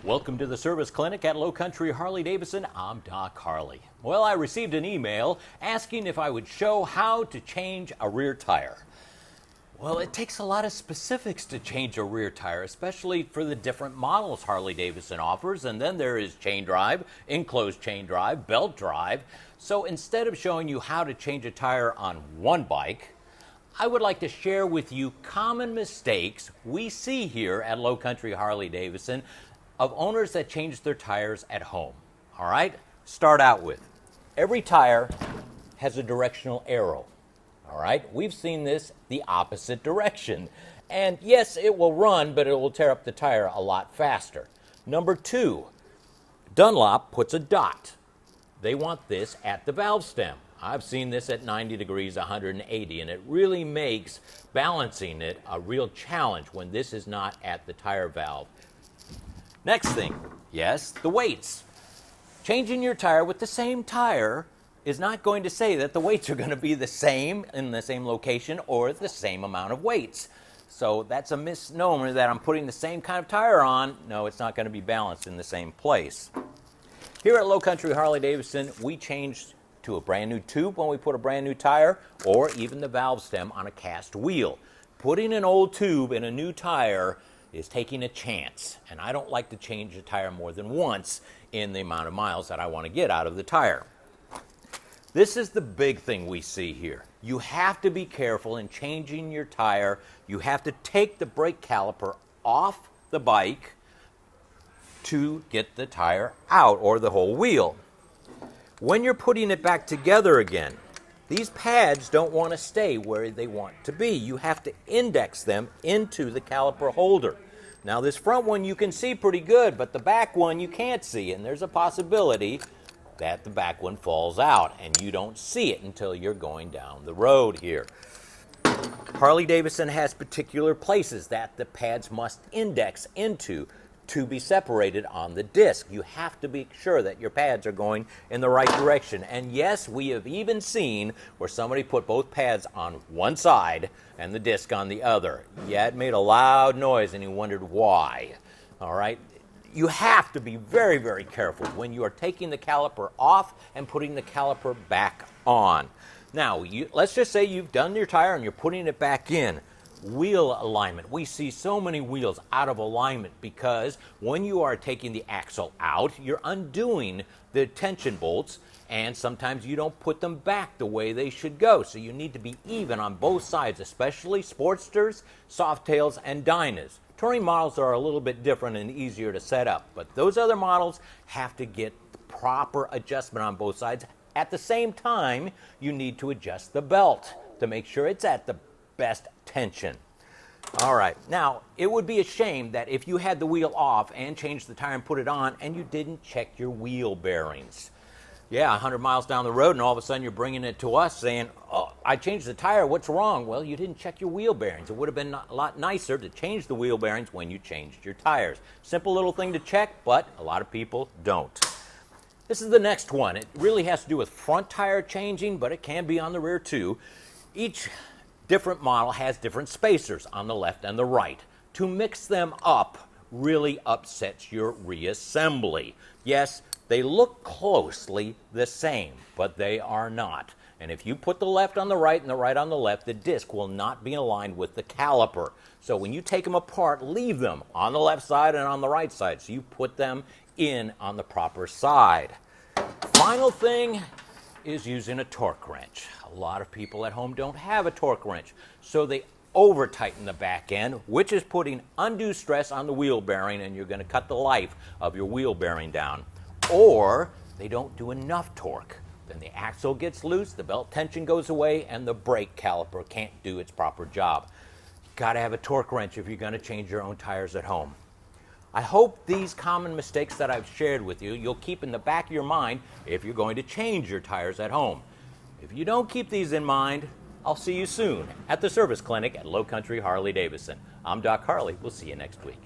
Welcome to the service clinic at Low Country Harley-Davidson. I'm Doc Harley. Well, I received an email asking if I would show how to change a rear tire. Well, it takes a lot of specifics to change a rear tire, especially for the different models Harley-Davidson offers. And then there is chain drive, enclosed chain drive, belt drive. So instead of showing you how to change a tire on one bike, I would like to share with you common mistakes we see here at Low Country Harley-Davidson of owners that change their tires at home. All right, start out with, every tire has a directional arrow. All right, we've seen this the opposite direction. And yes, it will run, but it will tear up the tire a lot faster. Number two, Dunlop puts a dot. They want this at the valve stem. I've seen this at 90 degrees, 180, and it really makes balancing it a real challenge when this is not at the tire valve. Next thing, yes, the weights. Changing your tire with the same tire is not going to say that the weights are going to be the same in the same location or the same amount of weights. So that's a misnomer that I'm putting the same kind of tire on. No, it's not going to be balanced in the same place. Here at Low Country Harley-Davidson, we changed to a brand new tube when we put a brand new tire, or even the valve stem on a cast wheel. Putting an old tube in a new tire is taking a chance, and I don't like to change a tire more than once in the amount of miles that I want to get out of the tire. This is the big thing we see here. You have to be careful in changing your tire. You have to take the brake caliper off the bike to get the tire out, or the whole wheel. When you're putting it back together again, these pads don't want to stay where they want to be. You have to index them into the caliper holder. Now this front one you can see pretty good, but the back one you can't see, and there's a possibility that the back one falls out and you don't see it until you're going down the road here. Harley-Davidson has particular places that the pads must index into to be separated on the disc. You have to be sure that your pads are going in the right direction. And yes, we have even seen where somebody put both pads on one side and the disc on the other. Yeah, it made a loud noise and you wondered why. All right, you have to be very, very careful when you are taking the caliper off and putting the caliper back on. Now, let's just say you've done your tire and you're putting it back in. Wheel alignment. We see so many wheels out of alignment because when you are taking the axle out, you're undoing the tension bolts, and sometimes you don't put them back the way they should go. So you need to be even on both sides, especially Sportsters, Softails, and Dynas. Touring models are a little bit different and easier to set up, but those other models have to get the proper adjustment on both sides. At the same time, you need to adjust the belt to make sure it's at the best tension. All right, now it would be a shame that if you had the wheel off and changed the tire and put it on and you didn't check your wheel bearings. Yeah, 100 miles down the road and all of a sudden you're bringing it to us saying, oh, I changed the tire, what's wrong? Well, you didn't check your wheel bearings. It would have been a lot nicer to change the wheel bearings when you changed your tires. Simple little thing to check, but a lot of people don't. This is the next one. It really has to do with front tire changing, but it can be on the rear too. Each different model has different spacers on the left and the right. To mix them up really upsets your reassembly. Yes, they look closely the same, but they are not. And if you put the left on the right and the right on the left, the disc will not be aligned with the caliper. So when you take them apart, leave them on the left side and on the right side, so you put them in on the proper side. Final thing is using a torque wrench. A lot of people at home don't have a torque wrench, so they over tighten the back end, which is putting undue stress on the wheel bearing, and you're going to cut the life of your wheel bearing down. Or they don't do enough torque. Then the axle gets loose, the belt tension goes away, and the brake caliper can't do its proper job. You've got to have a torque wrench if you're going to change your own tires at home. I hope these common mistakes that I've shared with you, you'll keep in the back of your mind if you're going to change your tires at home. If you don't keep these in mind, I'll see you soon at the service clinic at Low Country Harley-Davidson. I'm Doc Harley. We'll see you next week.